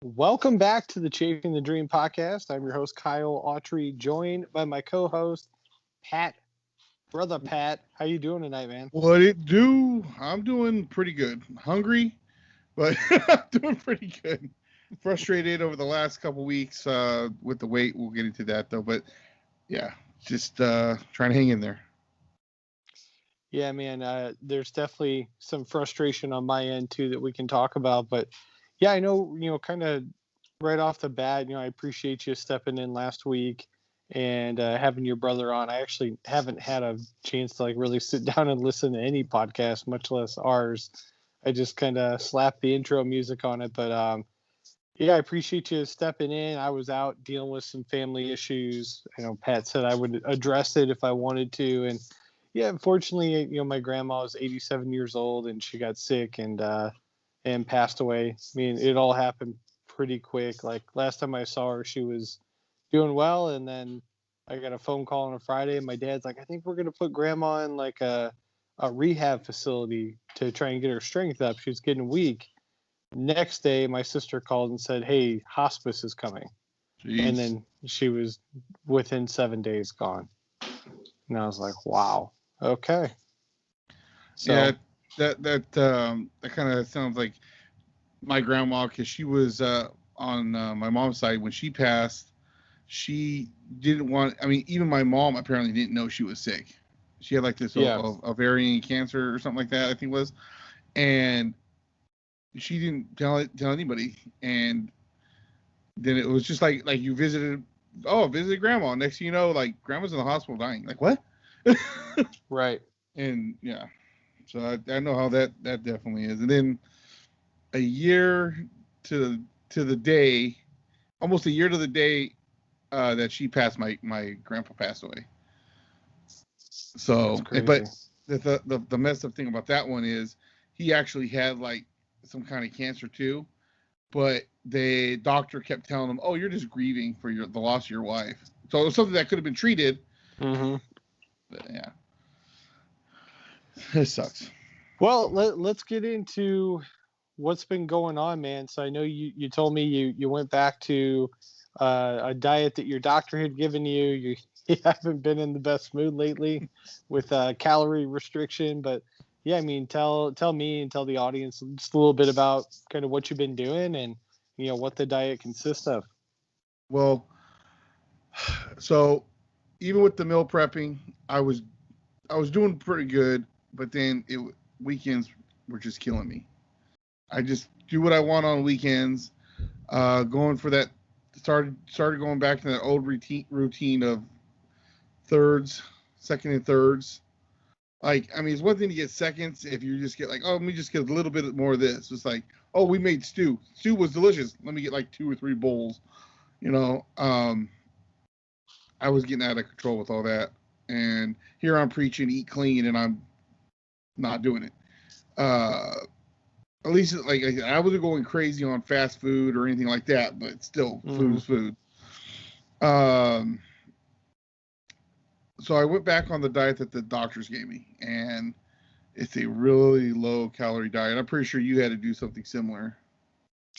Welcome back to the Chasing the Dream podcast. I'm your host, Kyle Autry, joined by my co-host, Pat. Brother Pat, how you doing tonight, man? What it do? I'm doing pretty good. Hungry, but I'm doing pretty good. Frustrated over the last couple weeks with the weight. We'll get into that though. But yeah, just trying to hang in there. Yeah, man, there's definitely some frustration on my end, too, that we can talk about. But, yeah, I know, kind of right off the bat, I appreciate you stepping in last week and having your brother on. I actually haven't had a chance to, really sit down and listen to any podcast, much less ours. I just kind of slapped the intro music on it. But, yeah, I appreciate you stepping in. I was out dealing with some family issues. Pat said I would address it if I wanted to. And, yeah, unfortunately, my grandma was 87 years old and she got sick and passed away. I mean, it all happened pretty quick. Like last time I saw her, she was doing well, and then I got a phone call on a Friday, and my dad's like, "I think we're gonna put grandma in like a rehab facility to try and get her strength up. She's getting weak." Next day, my sister called and said, "Hey, hospice is coming," and Jeez. then she was within 7 days gone. And I was like, "Wow, okay." Yeah, So that kind of sounds like my grandma because she was on my mom's side when she passed. She didn't want. I mean, even my mom apparently didn't know she was sick. She had like this yeah, ovarian cancer or something like that. I think it was, and she didn't tell anybody. And then it was just like you visited grandma. Next thing you know, like grandma's in the hospital dying. Like what? right. And yeah, so I know how that definitely is. And then a year to the day, almost a year to the day that she passed, my grandpa passed away. That's So, crazy. but the messed up thing about that one is he actually had like some kind of cancer too, but the doctor kept telling him, "Oh, you're just grieving for the loss of your wife." So it was something that could have been treated. Hmm. But yeah, it sucks. Well, let's get into what's been going on, man. So I know you told me you went back to a diet that your doctor had given you. You haven't been in the best mood lately with calorie restriction, but yeah, I mean, tell me and tell the audience just a little bit about kind of what you've been doing and what the diet consists of. Well, so even with the meal prepping, I was doing pretty good, but then weekends were just killing me. I just do what I want on weekends. Going for that started going back to that old routine of thirds, second and thirds. Like, I mean, it's one thing to get seconds if you just get like, oh, let me just get a little bit more of this. It's like, oh, we made stew. Stew was delicious. Let me get like 2 or 3 bowls. You know, I was getting out of control with all that, and here I'm preaching eat clean, and I'm not doing it. Uh, at least like I wasn't going crazy on fast food or anything like that, but still, food Hmm. is food. Um, so I went back on the diet that the doctors gave me, and it's a really low calorie diet. I'm pretty sure you had to do something similar.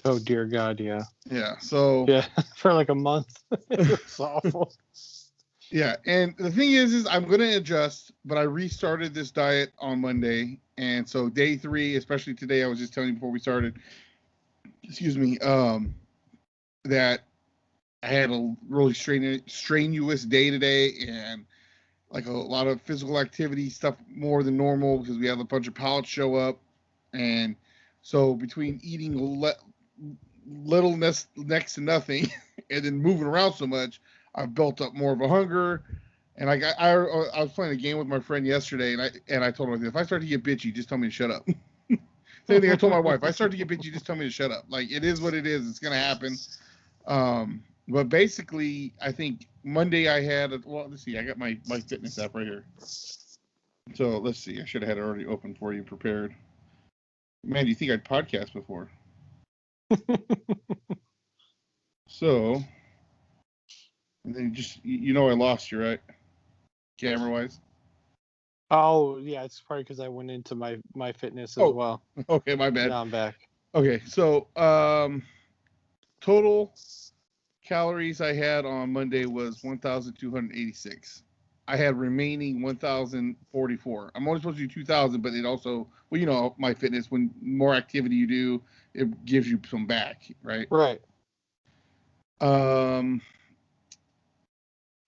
Oh dear God, yeah, Yeah. So yeah, for like a month. It was awful. yeah, and the thing is I'm going to adjust, but I restarted this diet on Monday, and so day 3, especially today, I was just telling you before we started. Excuse me. That I had a really strenuous day today, and like a lot of physical activity stuff more than normal because we had a bunch of pallets show up, and so between eating little next to nothing and then moving around so much, I've built up more of a hunger. And I was playing a game with my friend yesterday, and I told him, if I start to get bitchy, just tell me to shut up. Same thing I told my wife. If I start to get bitchy, just tell me to shut up. Like, it is what it is. It's gonna happen. But basically, I think Monday I had well, let's see, I got my fitness app right here. So let's see, I should have had it already open for you, prepared. Man, do you think I'd podcast before? So, and then I lost you, right? Camera wise. Oh yeah, it's probably because I went into my fitness as Oh, well. okay, my bad. Now I'm back. Okay, so total calories I had on Monday was 1,286. I had remaining 1,044. I'm only supposed to do 2,000, but it also, well, you know, my fitness, when more activity you do, it gives you some back, right? Right.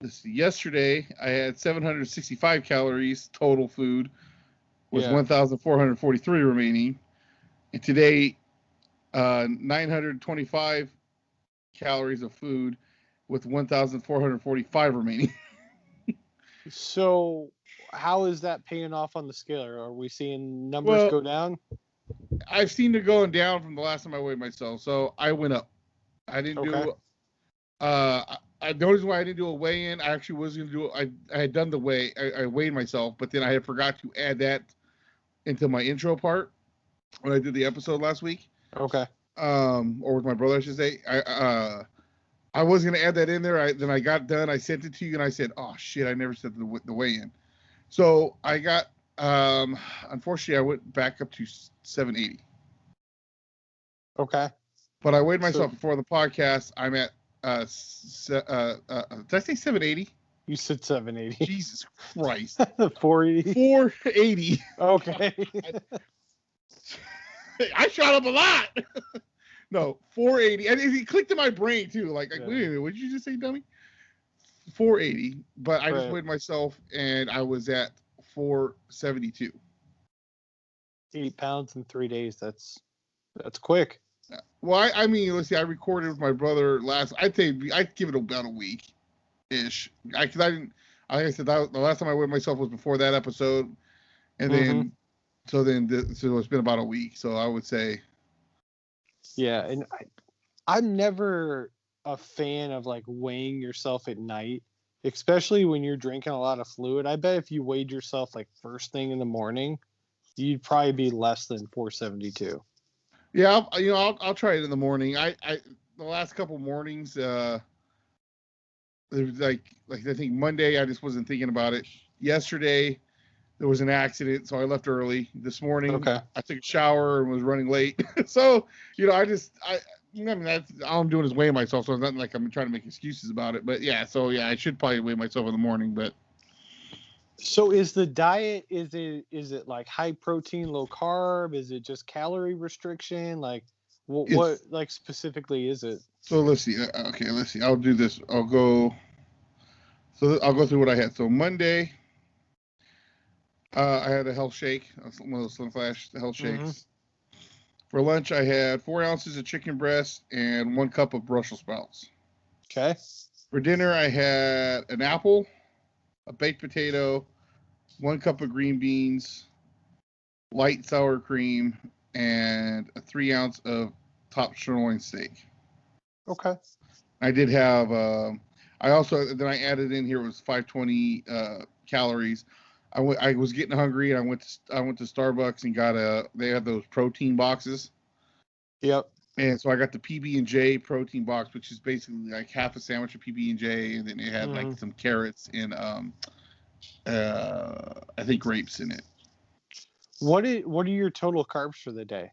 Let's see. Yesterday, I had 765 calories total food, with 1,443 remaining. And today, 925 calories of food with 1,445 remaining. So how is that paying off on the scale? Are we seeing numbers go down? I've seen it going down from the last time I weighed myself, so I went up. I didn't do. The only reason why I didn't do a weigh-in, I actually was going to do it. I had done the weigh. I weighed myself, but then I had forgot to add that into my intro part when I did the episode last week. Okay. Or with my brother, I should say. I was going to add that in there. Then I got done. I sent it to you, and I said, "Oh shit, I never said the weigh-in." So I got. Unfortunately, I went back up to 780. Okay. But I weighed myself before the podcast. I'm at. Did I say 780? You said 780. Jesus Christ. 480. 480. Okay. I shot up a lot. No, 480. And it clicked in my brain too. Like wait a minute, what did you just say, dummy? 480. But I just weighed myself and I was at 472. 8 pounds in 3 days. That's quick. Well, I mean, let's see. I recorded with my brother I'd give it about a week ish. Because I didn't. Like I said, the last time I weighed myself was before that episode, and then so it's been about a week. So I would say. Yeah, and I'm never a fan of like weighing yourself at night, especially when you're drinking a lot of fluid. I bet if you weighed yourself like first thing in the morning, you'd probably be less than 472. Yeah, I'll try it in the morning. I the last couple mornings, there was like I think Monday I just wasn't thinking about it. Yesterday there was an accident, so I left early. This morning I took a shower and was running late. So that's all I'm doing is weighing myself. So it's not like I'm trying to make excuses about it. But I should probably weigh myself in the morning. But so is the diet, is it like high protein, low carb? Is it just calorie restriction? Like what like specifically is it? So let's see. Okay, let's see. I'll do this. I'll go through what I had. So Monday, I had a health shake, one of those Slim Flash health shakes. For lunch, I had 4 ounces of chicken breast and 1 cup of Brussels sprouts. Okay. For dinner, I had an apple, a baked potato, 1 cup of green beans, light sour cream, and a 3 ounce of top sirloin steak. Okay. I did have. I added in here was 520 calories. I was getting hungry and I went to Starbucks and got they had those protein boxes. Yep. And so I got the PB&J protein box, which is basically like half a sandwich of PB&J, and then it had like some carrots and I think grapes in it. What are your total carbs for the day?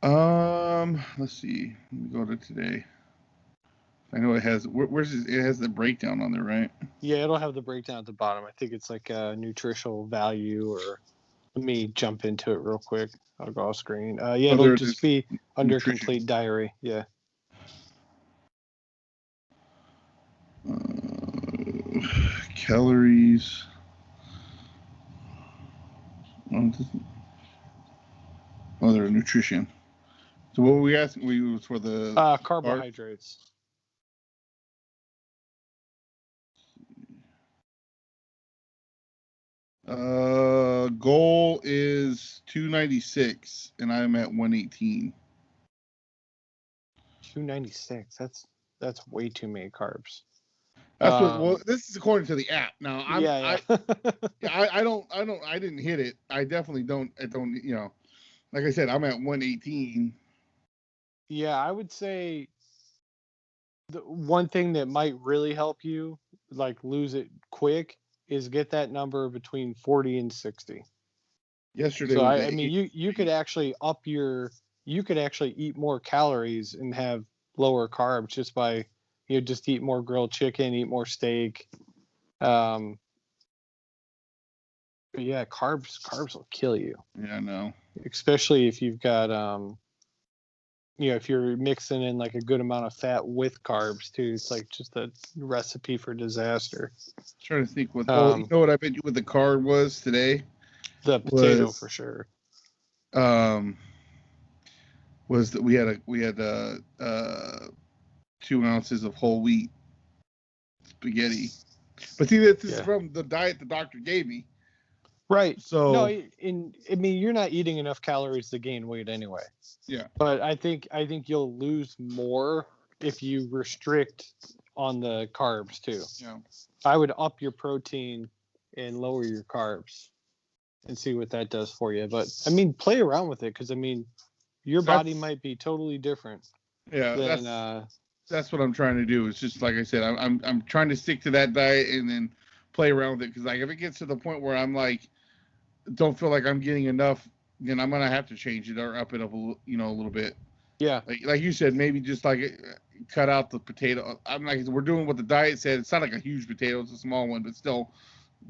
Let's see. Let me go to today. I know it has. It has the breakdown on there, right? Yeah, it'll have the breakdown at the bottom. I think it's like a nutritional value, or let me jump into it real quick. I'll go off screen. It'll just be under complete diary. Yeah. Calories. There's nutrition. So what were we asking? We was for the carbohydrates. Goal is 296, and I'm at 118. 296. That's way too many carbs. That's well, this is according to the app. Now I didn't hit it. I definitely don't. Like I said, I'm at 118. Yeah, I would say the one thing that might really help you like lose it quick is get that number between 40 and 60. Yesterday. So I mean, you could actually up your you could actually eat more calories and have lower carbs just by, just eat more grilled chicken, eat more steak. But yeah, carbs will kill you, Yeah, I know. especially if you've got, if you're mixing in like a good amount of fat with carbs too. It's like just a recipe for disaster. Trying to think what. You Um, know what I bet you what the card was today? the potato Was for sure. Was that we had 2 ounces of whole wheat spaghetti. But see, this is from the diet the doctor gave me. Right. So no, you're not eating enough calories to gain weight anyway. Yeah. But I think you'll lose more if you restrict on the carbs too. Yeah. I would up your protein and lower your carbs and see what that does for you. But I mean, play around with it because your body might be totally different. Yeah, that's what I'm trying to do. It's just like I said, I'm trying to stick to that diet and then play around with it because like if it gets to the point where I'm like don't feel like I'm getting enough, then I'm gonna have to change it or up it up a little bit. Yeah. Like you said, maybe just like cut out the potato. I'm like we're doing what the diet said. It's not like a huge potato; it's a small one, but still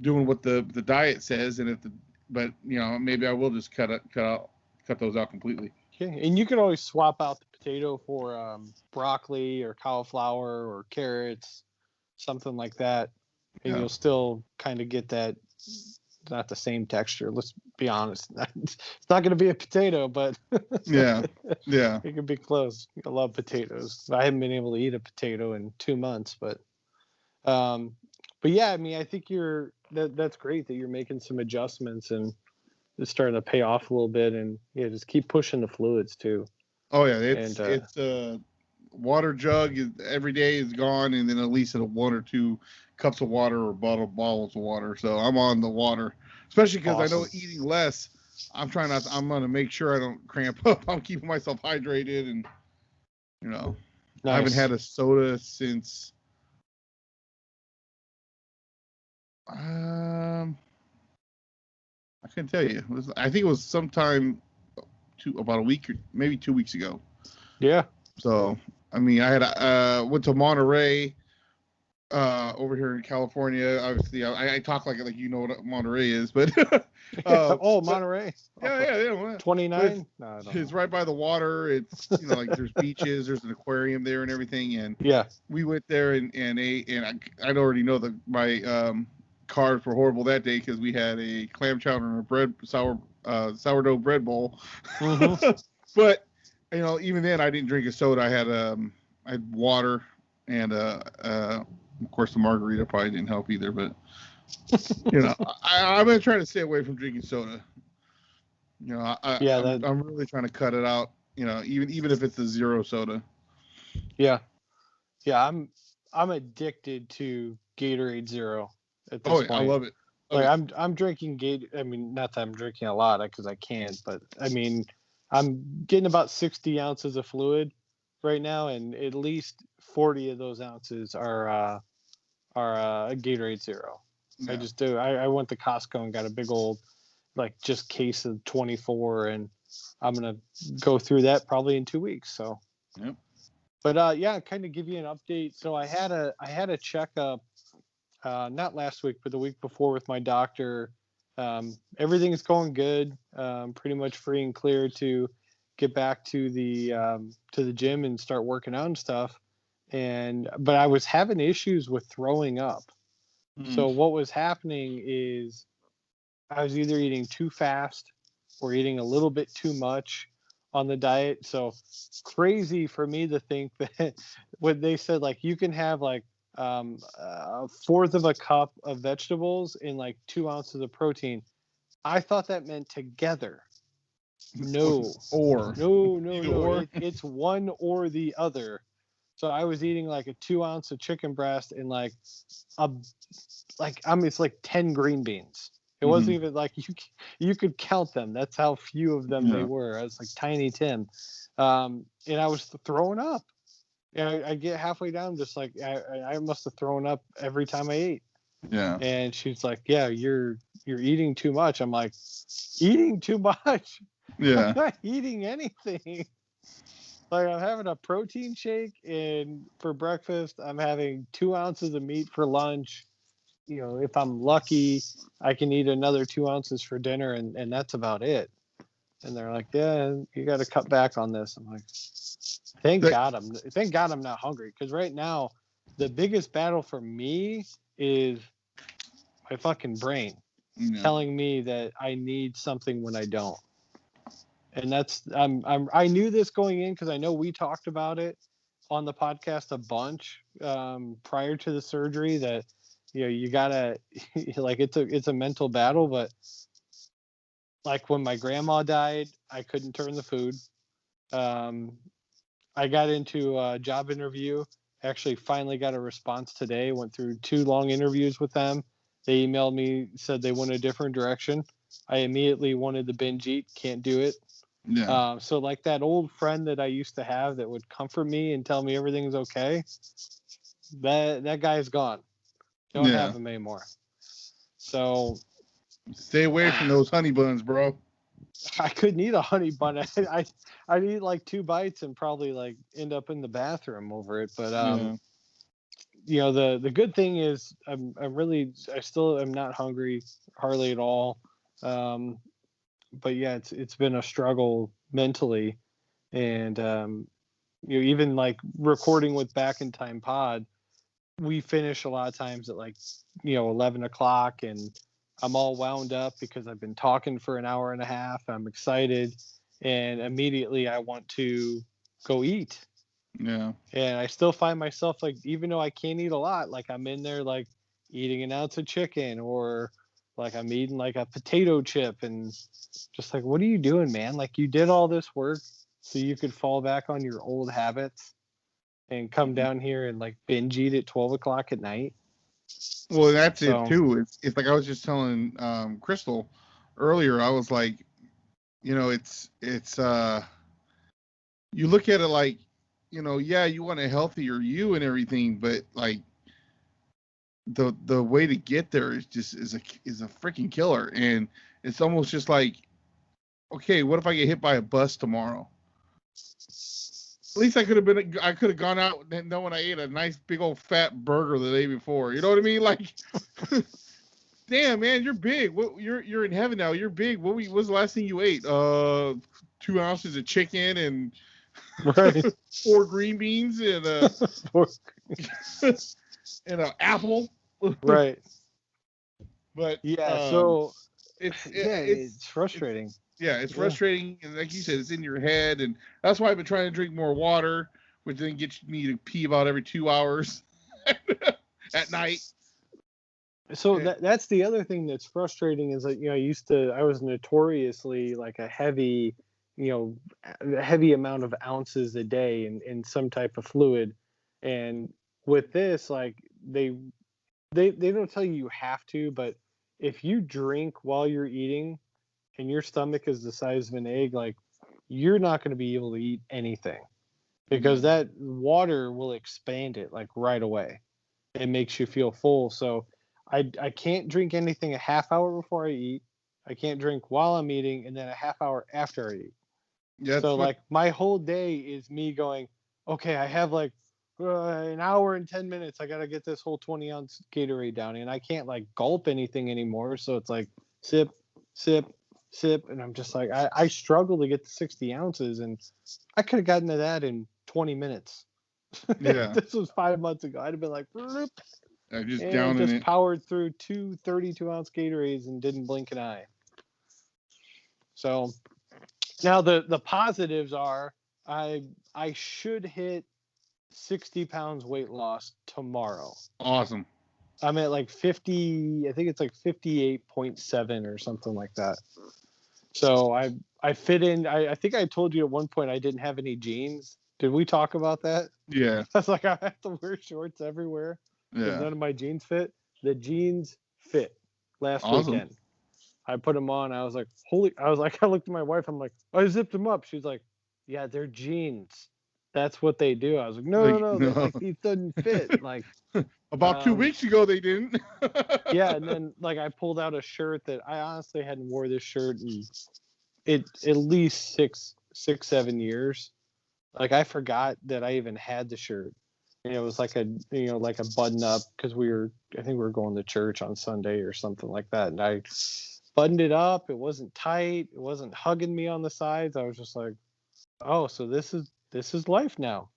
doing what the diet says. And but maybe I will just cut those out completely. Yeah, and you can always swap out the potato for broccoli or cauliflower or carrots, something like that, and you'll still kind of get that. Not the same texture. Let's be honest. It's not going to be a potato, but yeah, it could be close. I love potatoes. I haven't been able to eat a potato in 2 months, but yeah, I mean, I think that's great that you're making some adjustments and it's starting to pay off a little bit, and just keep pushing the fluids too. Oh yeah, it's water jug every day is gone, and then at least 1 or 2 cups of water or bottles of water. So I'm on the water, especially because I know eating less. I'm gonna make sure I don't cramp up. I'm keeping myself hydrated, and nice. I haven't had a soda since I can't tell you. I think it was sometime about a week or maybe 2 weeks ago. Yeah. So I mean, I went to Monterey. Over here in California, obviously, I talk like what Monterey is, but Monterey. Yeah. 29. It's right by the water. It's like there's beaches, there's an aquarium there and everything, and we went there and ate, and I already know that my carbs were horrible that day because we had a clam chowder and a sourdough bread bowl. Mm-hmm. But even then, I didn't drink a soda. I had water and of course, the margarita probably didn't help either, but I'm gonna try to stay away from drinking soda. I'm really trying to cut it out. Even if it's a zero soda. Yeah, I'm addicted to Gatorade Zero at this point. I love it. I'm drinking Gatorade. I mean, not that I'm drinking a lot because I can't, but I mean, I'm getting about 60 ounces of fluid right now, and at least 40 of those ounces are a Gatorade Zero. Yeah. I just do. I went to Costco and got a big old just case of 24, and I'm gonna go through that probably in 2 weeks. So. Yep. But kind of give you an update. So I had a checkup, not last week, but the week before with my doctor. Everything is going good. Pretty much free and clear to get back to the gym and start working out and stuff. But I was having issues with throwing up. Mm-hmm. So what was happening is I was either eating too fast or eating a little bit too much on the diet. So crazy for me to think that when they said you can have a fourth of a cup of vegetables and 2 ounces of protein, I thought that meant together. No. No. It's one or the other. So I was eating a 2 ounce of chicken breast and it's 10 green beans. It wasn't even you could count them. That's how few of them they were. I was Tiny Tim. And I was throwing up. And I get halfway down, just I must have thrown up every time I ate. Yeah. And she's like, "Yeah, you're eating too much." I'm like, "Eating too much?" Yeah. I'm not eating anything. Like I'm having a protein shake, and for breakfast, I'm having 2 ounces of meat for lunch. If I'm lucky, I can eat another 2 ounces for dinner, and that's about it. And they're like, yeah, you got to cut back on this. I'm like, thank God I'm not hungry, because right now the biggest battle for me is my fucking brain telling me that I need something when I don't. And I knew this going in, because I know we talked about it on the podcast a bunch prior to the surgery, that you gotta like it's a mental battle. But like when my grandma died, I couldn't turn the food. I got into a job interview. Actually, finally got a response today. Went through 2 long interviews with them. They emailed me, said they went a different direction. I immediately wanted to binge eat. Can't do it. Yeah. So like that old friend that I used to have that would comfort me and tell me everything's okay, that guy's gone. Don't have him anymore. So stay away from those honey buns, bro. I couldn't eat a honey bun. I'd eat like 2 bites and probably like end up in the bathroom over it. But the good thing is I still am not hungry hardly at all. But yeah, it's been a struggle mentally, and even like recording with Back in Time Pod, we finish a lot of times at like 11 o'clock, and I'm all wound up because I've been talking for an hour and a half. I'm excited, and immediately I want to go eat. Yeah. And I still find myself, like, even though I can't eat a lot, like I'm in there like eating an ounce of chicken, or like I'm eating like a potato chip, and just like, what are you doing, man? Like, you did all this work so you could fall back on your old habits and come down here and like binge eat at 12 o'clock at night. Well, that's it too. It's like I was just telling Crystal earlier. I was like, it's you look at it like, yeah, you want a healthier you and everything, but like the way to get there is a freaking killer. And it's almost just like, okay, what if I get hit by a bus tomorrow? At least I could have gone out knowing I ate a nice big old fat burger the day before. You know what I mean? Like, damn, man, you're big. You're in heaven now. You're big. What was the last thing you ate? 2 ounces of chicken and right. 4 green beans and and an apple. Right. But yeah, so it's frustrating. It's frustrating, and like you said, it's in your head, and that's why I've been trying to drink more water, which then gets me to pee about every 2 hours at night. So that's the other thing that's frustrating is that I was notoriously like a heavy amount of ounces a day in some type of fluid, and with this, like they don't tell you have to, but if you drink while you're eating and your stomach is the size of an egg, like you're not going to be able to eat anything, because that water will expand it like right away. It makes you feel full. So I can't drink anything a half hour before I eat. I can't drink while I'm eating, and then a half hour after I eat. Yeah, so like my whole day is me going, okay, I have like an hour and 10 minutes. I got to get this whole 20-ounce Gatorade down, and I can't like gulp anything anymore. So it's like sip, sip, sip. And I'm just like, I struggle to get to 60 ounces, and I could have gotten to that in 20 minutes. Yeah. This was 5 months ago. I'd have been like, just powered through 2 32-ounce Gatorades and didn't blink an eye. So now the positives are I should hit 60 pounds weight loss tomorrow. Awesome. I'm at like 50, I think it's like 58.7 or something like that. So I fit in. I think I told you at one point I didn't have any jeans. Did we talk about that? Yeah. I was like, I have to wear shorts everywhere. Yeah. None of my jeans fit. The jeans fit last weekend. I put them on. I was like, I looked at my wife. I'm like, I zipped them up. She's like, yeah, they're jeans. That's what they do. I was like, no. Like, these doesn't fit. Like, about 2 weeks ago, they didn't. Yeah. And then like I pulled out a shirt that I honestly hadn't wore this shirt in at least 7 years. Like I forgot that I even had the shirt. And it was like a like a button up because I think we were going to church on Sunday or something like that. And I buttoned it up. It wasn't tight. It wasn't hugging me on the sides. I was just like, oh, so this is life now.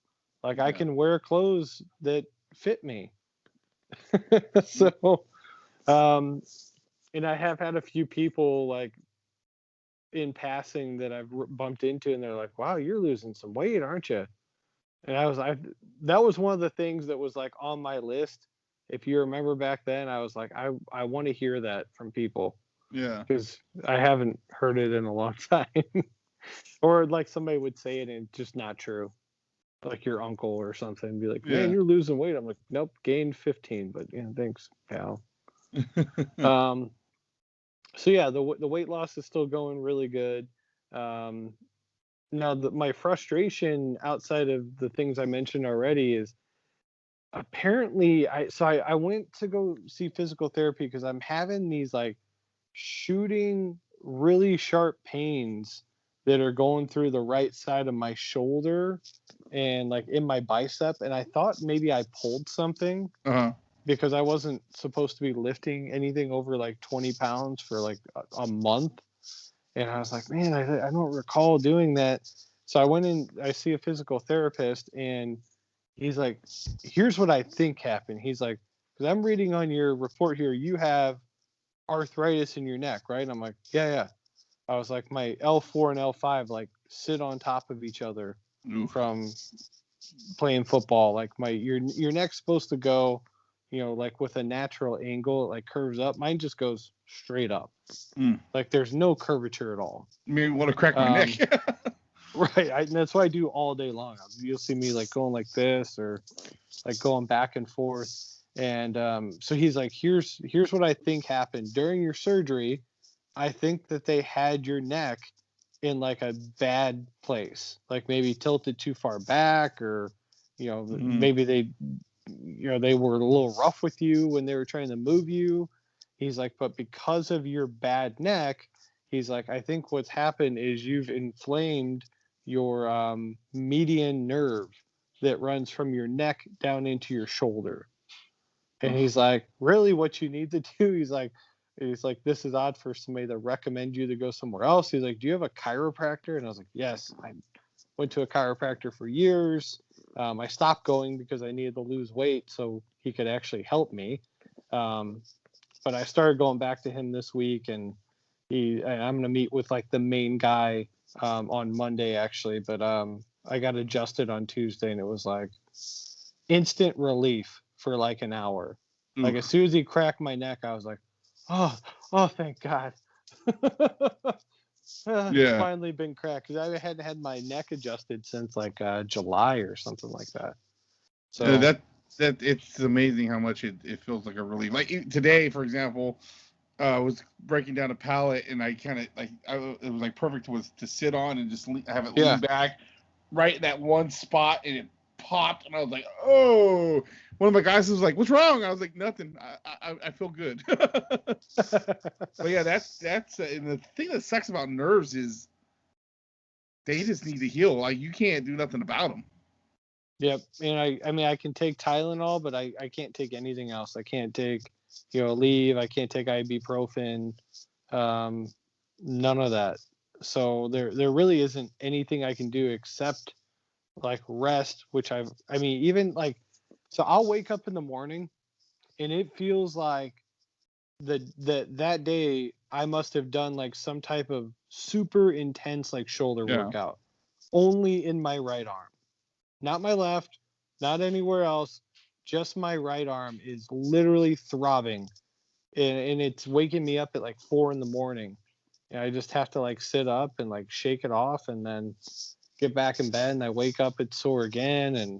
Like I can wear clothes that fit me. So, and I have had a few people like in passing that I've bumped into, and they're like, "Wow, you're losing some weight, aren't you?" And that was one of the things that was like on my list. If you remember back then, I was like, I want to hear that from people. Yeah. Because I haven't heard it in a long time. Or like somebody would say it and it's just not true. Like your uncle or something, be like, "Man, you're losing weight." I'm like, "Nope, gained 15." But yeah, thanks, pal. So yeah, the weight loss is still going really good. Um, Now, my frustration outside of the things I mentioned already is apparently I went to go see physical therapy because I'm having these like shooting really sharp pains that are going through the right side of my shoulder and like in my bicep, and I thought maybe I pulled something because I wasn't supposed to be lifting anything over like 20 pounds for like a month. And I was like, man, I don't recall doing that. So I went in, I see a physical therapist, and he's like, here's what I think happened. He's like, because I'm reading on your report here, you have arthritis in your neck, right? And I'm like, yeah, yeah. I was like, my L4 and L5 like sit on top of each other from playing football. Like your neck's supposed to go, like with a natural angle, it like curves up. Mine just goes straight up. Like there's no curvature at all. Maybe want to crack my neck. Right. That's what I do all day long. You'll see me like going like this or like going back and forth. And so he's like, here's what I think happened during your surgery. I think that they had your neck in like a bad place, like maybe tilted too far back, or maybe they were a little rough with you when they were trying to move you. He's like, but because of your bad neck, he's like, I think what's happened is you've inflamed your median nerve that runs from your neck down into your shoulder. And he's like, really, what you need to do? He's like, this is odd for somebody to recommend you to go somewhere else. He's like, do you have a chiropractor? And I was like, yes, I went to a chiropractor for years. I stopped going because I needed to lose weight so he could actually help me. But I started going back to him this week, and I'm going to meet with like the main guy on Monday actually. But I got adjusted on Tuesday, and it was like instant relief for like an hour. Like as soon as he cracked my neck, I was like, oh, thank God. It's finally been cracked because I hadn't had my neck adjusted since like July or something like that. So that it's amazing how much it feels like a relief. Like today, for example, I was breaking down a pallet, and I kind of like it was like perfect to sit on and just have it lean back right in that one spot, and it popped, and I was like, oh. One of my guys was like, what's wrong? I was like, nothing. I feel good. But yeah, that's and the thing that sucks about nerves is they just need to heal. Like you can't do nothing about them. Yep. And I mean, I can take Tylenol, but I can't take anything else. I can't take, Aleve. I can't take ibuprofen. None of that. So there really isn't anything I can do except like rest, which I mean, even like, so I'll wake up in the morning and it feels like that day I must have done like some type of super intense like shoulder workout only in my right arm, not my left, not anywhere else. Just my right arm is literally throbbing, and it's waking me up at like 4 a.m. And I just have to like sit up and like shake it off, and then get back in bed. And I wake up, it's sore again, and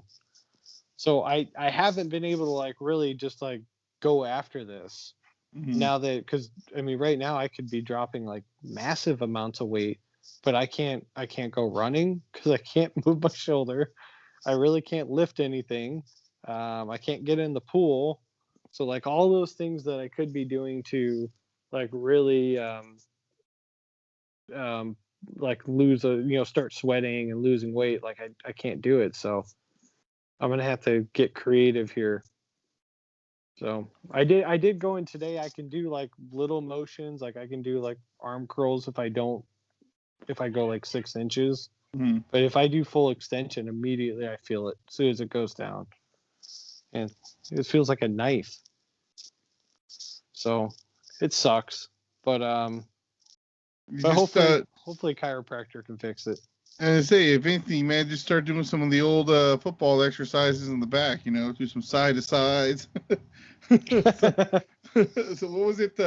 so I haven't been able to like really just like go after this now that, because I mean right now I could be dropping like massive amounts of weight, but I can't go running because I can't move my shoulder. I really can't lift anything. I can't get in the pool. So like all those things that I could be doing to like really like start sweating and losing weight. Like I can't do it. So I'm gonna have to get creative here. So I did go in today. I can do like little motions. Like I can do like arm curls if I go like 6 inches. Mhm. But if I do full extension, immediately I feel it as soon as it goes down, and it feels like a knife. So it sucks. But You but just, hopefully chiropractor can fix it. and I say, if anything, man, just start doing some of the old football exercises in the back. Do some side to sides. So what was it?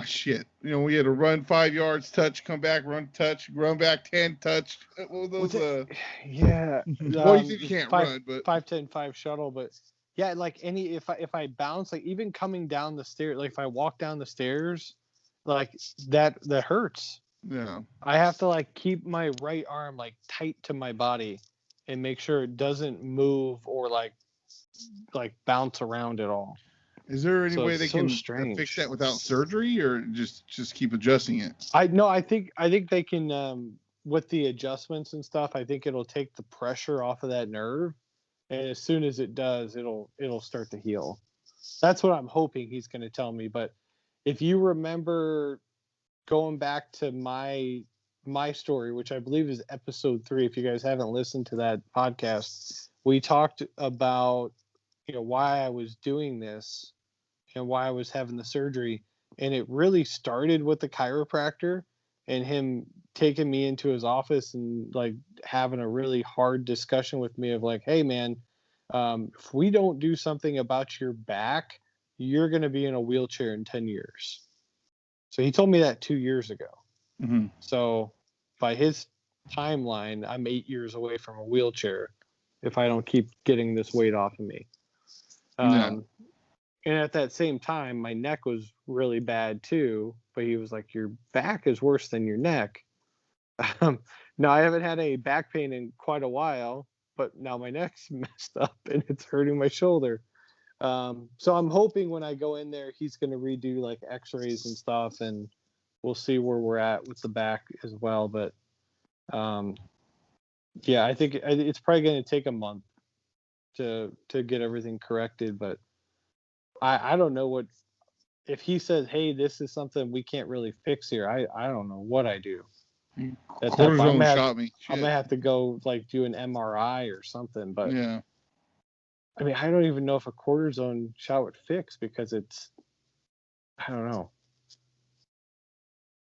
Shit. We had to run 5 yards, touch, come back, run, touch, run back 10, touch. What were those? Yeah. Well, you think you can't five, run, but 5, 10, 5 shuttle, but yeah, like if I bounce, like even coming down the stairs, like if I walk down the stairs, like that hurts. yeah. I have to like keep my right arm like tight to my body and make sure it doesn't move or like bounce around at all. Is there any So way it's they so can strange. fix that without surgery, or just keep adjusting it? I think they can with the adjustments and stuff, I think it'll take the pressure off of that nerve, and as soon as it does, it'll start to heal. That's what I'm hoping he's going to tell me. But if you remember going back to my story, which I believe is episode 3, if you guys haven't listened to that podcast, we talked about why I was doing this and why I was having the surgery. And it really started with the chiropractor and him taking me into his office and like having a really hard discussion with me of like, hey man, if we don't do something about your back, you're going to be in a wheelchair in 10 years. So he told me that 2 years ago. Mm-hmm. So by his timeline, I'm 8 years away from a wheelchair if I don't keep getting this weight off of me. Yeah. And at that same time, my neck was really bad too. But he was like, your back is worse than your neck. Now, I haven't had any back pain in quite a while, but now my neck's messed up and it's hurting my shoulder. So I'm hoping when I go in there, he's going to redo like x-rays and stuff, and we'll see where we're at with the back as well. But yeah, I think it's probably going to take a month to get everything corrected. But I don't know what, if he says, hey, this is something we can't really fix here, I don't know what I do. Cortisone shot me. I'm gonna have to go like do an MRI or something. But yeah. I mean, I don't even know if a cortisone shot would fix, because I don't know.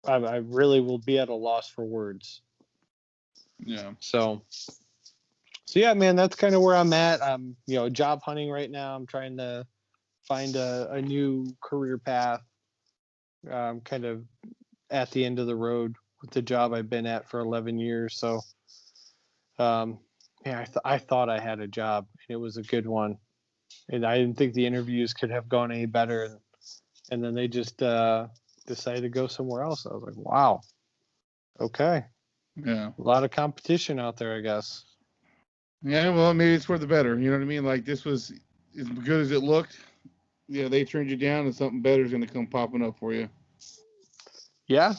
I really will be at a loss for words. Yeah. So yeah, man, that's kind of where I'm at. I'm job hunting right now. I'm trying to find a new career path. I'm kind of at the end of the road with the job I've been at for 11 years. So, yeah, I thought I had a job and it was a good one, and I didn't think the interviews could have gone any better. And then they just decided to go somewhere else. I was like, wow, okay, Yeah. a lot of competition out there, I guess. Yeah. Well, maybe it's for the better. You know what I mean? Like, this was as good as it looked. Yeah, they turned you down, and something better is going to come popping up for you. Yeah.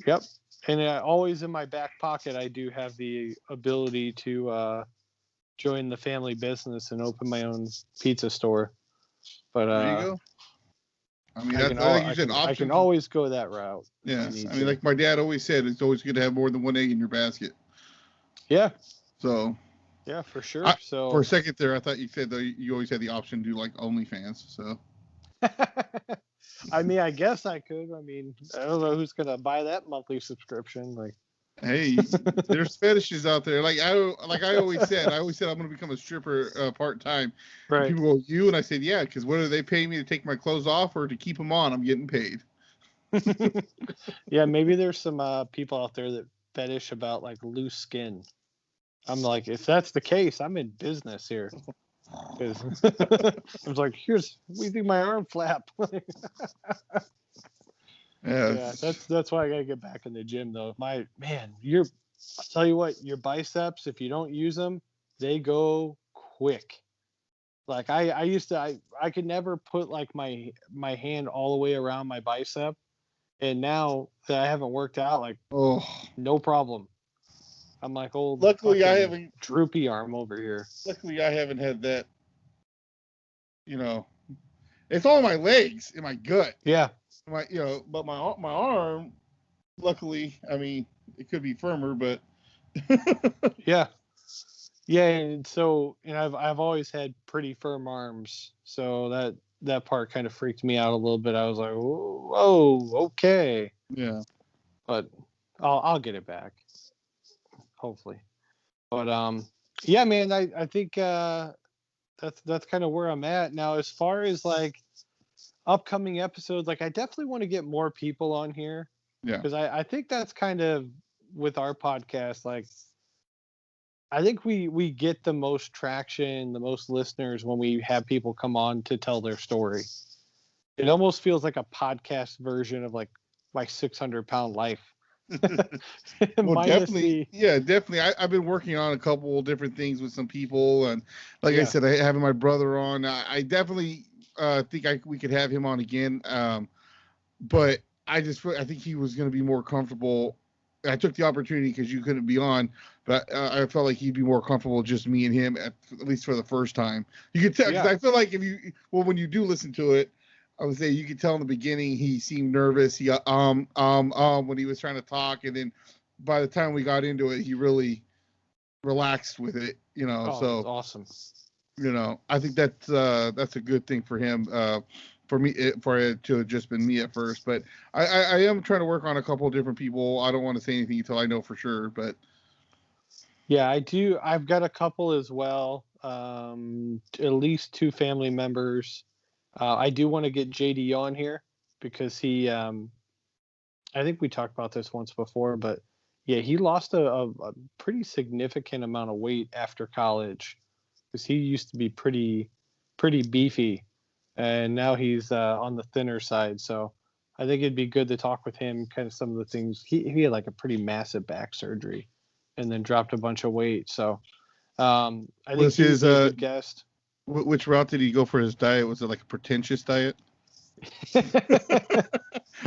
Yep. And always in my back pocket, I do have the ability to join the family business and open my own pizza store. But there you go. I mean, I can always go that route. Yeah. I mean, like my dad always said, it's always good to have more than one egg in your basket. Yeah. So. Yeah, for sure. So for a second there, I thought you said that you always had the option to do like OnlyFans. So. I mean, I guess I could. I mean, I don't know who's gonna buy that monthly subscription. Like, hey, there's fetishes out there. Like I always said I'm gonna become a stripper part time. Right. And people go, you? And I said, yeah, because whether they pay me to take my clothes off or to keep them on, I'm getting paid. Yeah, maybe there's some people out there that fetish about like loose skin. I'm like, if that's the case, I'm in business here. Because I was like, we do my arm flap. Yeah, that's why I gotta get back in the gym though. I'll tell you what, your biceps, if you don't use them, they go quick. Like I used to, I could never put like my hand all the way around my bicep, And now that I haven't worked out, like, Oh, no problem. I'm like old luckily I fucking haven't. droopy arm over here. Luckily I haven't had that. You know, it's all my legs and my gut. Yeah. But my arm. Luckily, I mean, it could be firmer, but Yeah. Yeah, and so I've always had pretty firm arms, so that part kind of freaked me out a little bit. I was like, whoa, okay, yeah, but I'll get it back, hopefully. But yeah, man, I think that's kind of where I'm at now. As far as like upcoming episodes, like I definitely want to get more people on here yeah, because I think that's kind of with our podcast, like I think we get the most traction, the most listeners when we have people come on to tell their story. It almost feels like a podcast version of like my 600-pound life. well, Minus definitely, the yeah, definitely. I've been working on a couple of different things with some people, and like I yeah. said, I having my brother on. I definitely think we could have him on again. But I think he was going to be more comfortable. I took the opportunity because you couldn't be on, but I felt like he'd be more comfortable just me and him at least for the first time. You could tell because Yeah. I feel like when you do listen to it, I would say you could tell in the beginning he seemed nervous. He when he was trying to talk, and then by the time we got into it, he really relaxed with it. Oh, that's So awesome. I think that's a good thing for him. For me, for it to have just been me at first, but I am trying to work on a couple of different people. I don't want to say anything until I know for sure, but Yeah, I do. I've got a couple as well. At least two family members. I do want to get JD on here because I think we talked about this once before, but yeah, he lost a pretty significant amount of weight after college because he used to be pretty beefy, and now he's on the thinner side. So I think it'd be good to talk with him. Kind of some of the things he had like a pretty massive back surgery, and then dropped a bunch of weight. So I think was he would his be a good guest. which route did he go for his diet? Was it like a pretentious diet?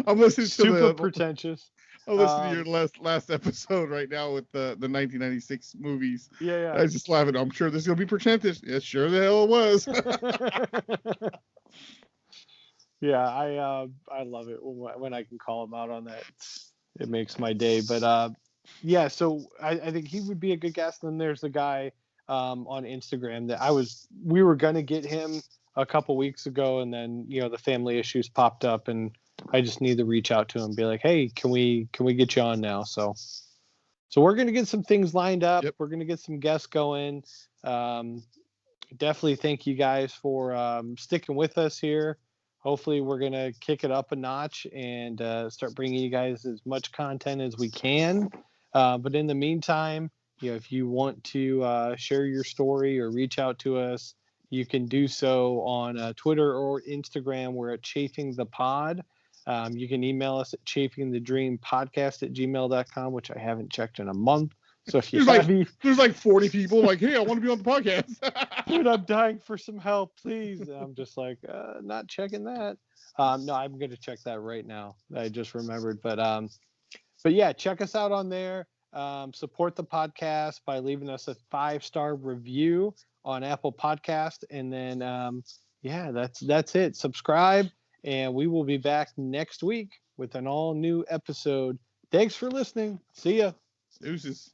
I'm listening to Super pretentious. I'm listening to your last episode right now with the 1996 movies. Yeah, I was just laughing. I'm sure this is gonna be pretentious. Yeah, sure the hell it was. Yeah, I love it when I can call him out on that. It makes my day. But yeah, so I think he would be a good guest. And then there's a guy on Instagram that we were gonna get him a couple weeks ago, and then the family issues popped up, and I just need to reach out to him, and be like, hey, can we get you on now? So we're gonna get some things lined up. Yep. We're gonna get some guests going. Definitely thank you guys for sticking with us here. Hopefully we're going to kick it up a notch and start bringing you guys as much content as we can. But in the meantime, if you want to share your story or reach out to us, you can do so on Twitter or Instagram. We're at Chafing the Pod. You can email us at chafingthedreampodcast@gmail.com, which I haven't checked in a month. So if you there's like 40 people like, hey, I want to be on the podcast. Dude, I'm dying for some help, please. And I'm just like, not checking that. No, I'm going to check that right now. I just remembered, but yeah, check us out on there. Support the podcast by leaving us a 5-star review on Apple Podcast, and then yeah, that's it. Subscribe, and we will be back next week with an all new episode. Thanks for listening. See ya. Deuces.